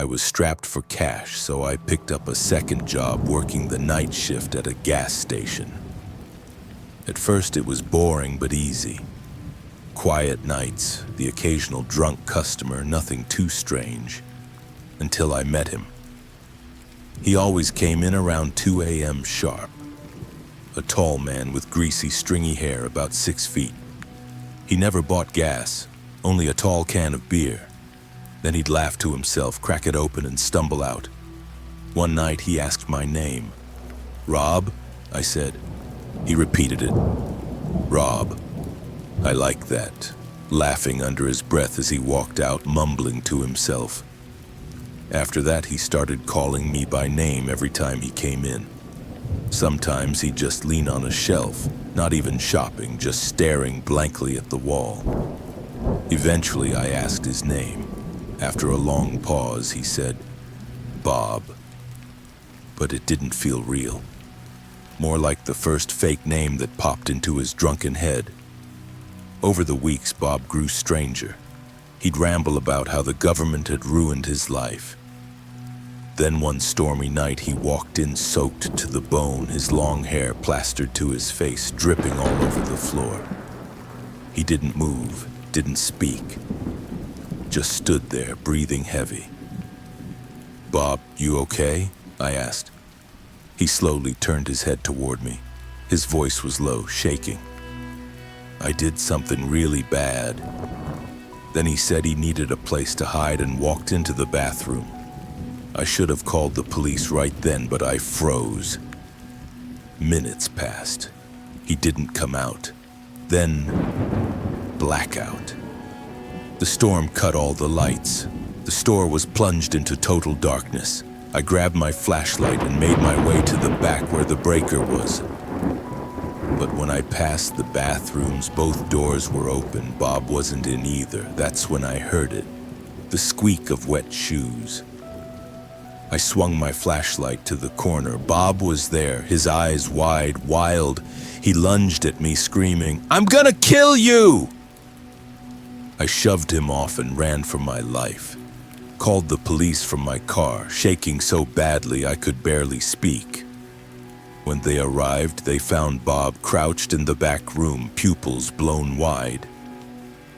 I was strapped for cash, so I picked up a second job working the night shift at a gas station. At first it was boring but easy. Quiet nights, the occasional drunk customer, nothing too strange. Until I met him. He always came in around 2 a.m. sharp. A tall man with greasy, stringy hair, about 6 feet. He never bought gas, only a tall can of beer. Then he'd laugh to himself, crack it open, and stumble out. One night he asked my name. "Rob?" I said. He repeated it. "Rob." I liked that, laughing under his breath as he walked out, mumbling to himself. After that, he started calling me by name every time he came in. Sometimes he'd just lean on a shelf, not even shopping, just staring blankly at the wall. Eventually, I asked his name. After a long pause, he said, "Bob." But it didn't feel real. More like the first fake name that popped into his drunken head. Over the weeks, Bob grew stranger. He'd ramble about how the government had ruined his life. Then one stormy night, he walked in soaked to the bone, his long hair plastered to his face, dripping all over the floor. He didn't move, didn't speak, just stood there, breathing heavy. "Bob, you okay?" I asked. He slowly turned his head toward me. His voice was low, shaking. "I did something really bad." Then he said he needed a place to hide and walked into the bathroom. I should have called the police right then, but I froze. Minutes passed. He didn't come out. Then, blackout. The storm cut all the lights. The store was plunged into total darkness. I grabbed my flashlight and made my way to the back where the breaker was. But when I passed the bathrooms, both doors were open. Bob wasn't in either. That's when I heard it. The squeak of wet shoes. I swung my flashlight to the corner. Bob was there, his eyes wide, wild. He lunged at me, screaming, "I'm gonna kill you!" I shoved him off and ran for my life. Called the police from my car, shaking so badly I could barely speak. When they arrived, they found Bob crouched in the back room, pupils blown wide.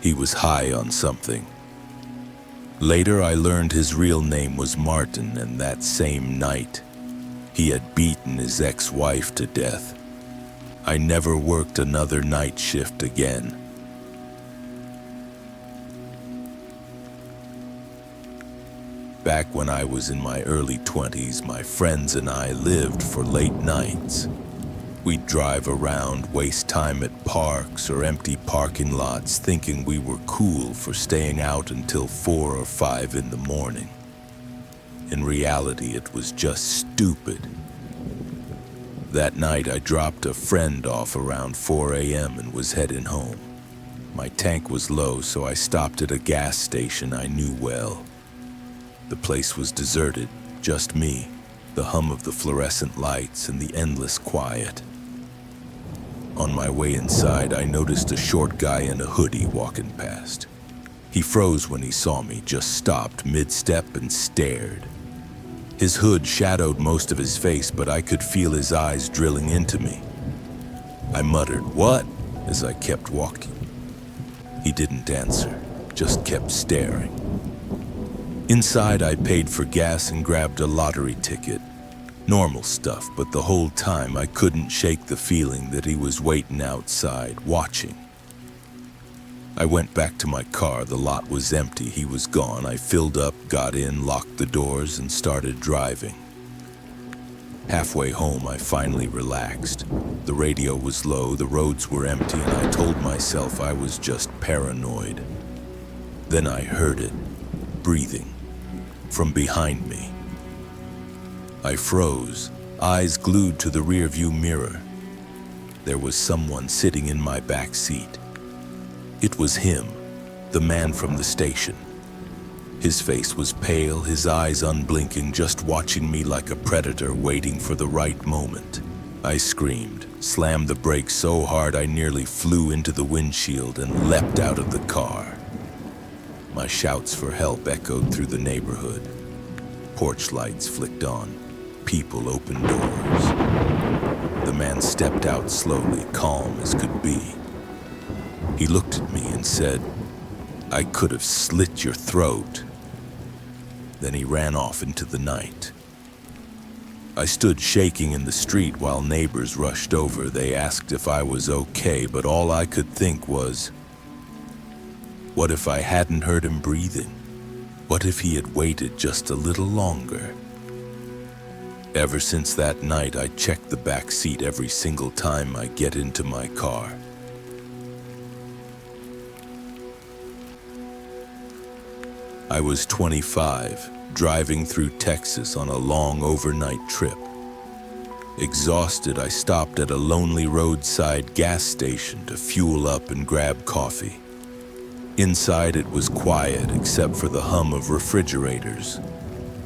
He was high on something. Later, I learned his real name was Martin, and that same night, he had beaten his ex-wife to death. I never worked another night shift again. Back when I was in my early 20s, my friends and I lived for late nights. We'd drive around, waste time at parks or empty parking lots, thinking we were cool for staying out until 4 or 5 in the morning. In reality, it was just stupid. That night, I dropped a friend off around 4 a.m. and was heading home. My tank was low, so I stopped at a gas station I knew well. The place was deserted, just me, the hum of the fluorescent lights, and the endless quiet. On my way inside, I noticed a short guy in a hoodie walking past. He froze when he saw me, just stopped mid-step and stared. His hood shadowed most of his face, but I could feel his eyes drilling into me. I muttered, "What?" as I kept walking. He didn't answer, just kept staring. Inside, I paid for gas and grabbed a lottery ticket. Normal stuff, but the whole time I couldn't shake the feeling that he was waiting outside, watching. I went back to my car. The lot was empty. He was gone. I filled up, got in, locked the doors, and started driving. Halfway home, I finally relaxed. The radio was low, the roads were empty, and I told myself I was just paranoid. Then I heard it, breathing, from behind me. I froze, eyes glued to the rearview mirror. There was someone sitting in my back seat. It was him, the man from the station. His face was pale, his eyes unblinking, just watching me like a predator waiting for the right moment. I screamed, slammed the brakes so hard I nearly flew into the windshield and leapt out of the car. My shouts for help echoed through the neighborhood. Porch lights flicked on. People opened doors. The man stepped out slowly, calm as could be. He looked at me and said, "I could have slit your throat." Then he ran off into the night. I stood shaking in the street while neighbors rushed over. They asked if I was okay, but all I could think was, what if I hadn't heard him breathing? What if he had waited just a little longer? Ever since that night, I check the back seat every single time I get into my car. I was 25, driving through Texas on a long overnight trip. Exhausted, I stopped at a lonely roadside gas station to fuel up and grab coffee. Inside, it was quiet except for the hum of refrigerators.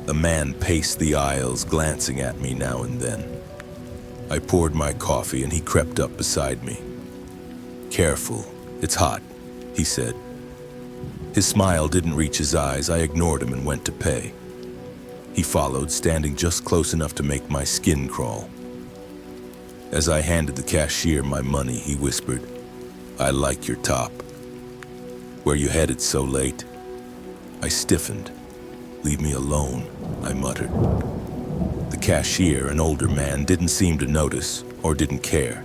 A man paced the aisles, glancing at me now and then. I poured my coffee and he crept up beside me. "Careful, it's hot," he said. His smile didn't reach his eyes. I ignored him and went to pay. He followed, standing just close enough to make my skin crawl. As I handed the cashier my money, he whispered, "I like your top." "Where you headed so late?" I stiffened. "Leave me alone," I muttered. The cashier, an older man, didn't seem to notice or didn't care.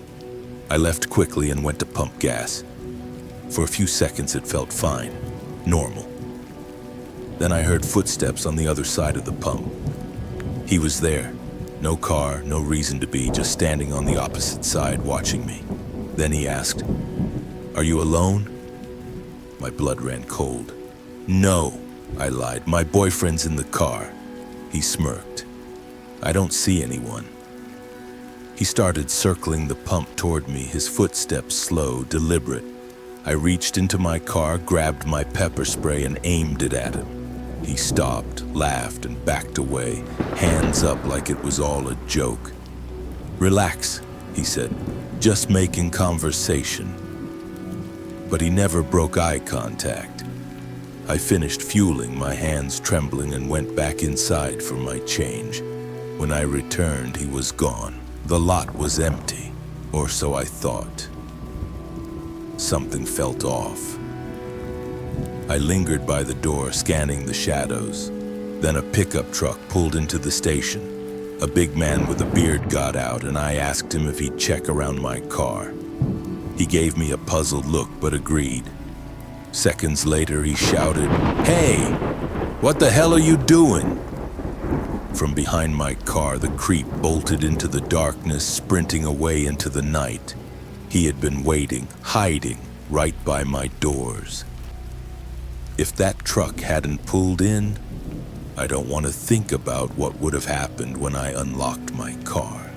I left quickly and went to pump gas. For a few seconds it felt fine, normal. Then I heard footsteps on the other side of the pump. He was there. No car, no reason to be, just standing on the opposite side watching me. Then he asked, "Are you alone?" My blood ran cold. "No," I lied. "My boyfriend's in the car." He smirked. "I don't see anyone." He started circling the pump toward me, his footsteps slow, deliberate. I reached into my car, grabbed my pepper spray, and aimed it at him. He stopped, laughed, and backed away, hands up like it was all a joke. "Relax," he said, "just making conversation." But he never broke eye contact. I finished fueling, my hands trembling, and went back inside for my change. When I returned, he was gone. The lot was empty, or so I thought. Something felt off. I lingered by the door, scanning the shadows. Then a pickup truck pulled into the station. A big man with a beard got out, and I asked him if he'd check around my car. He gave me a puzzled look, but agreed. Seconds later, he shouted, "Hey, what the hell are you doing?" From behind my car, the creep bolted into the darkness, sprinting away into the night. He had been waiting, hiding, right by my doors. If that truck hadn't pulled in, I don't want to think about what would have happened when I unlocked my car.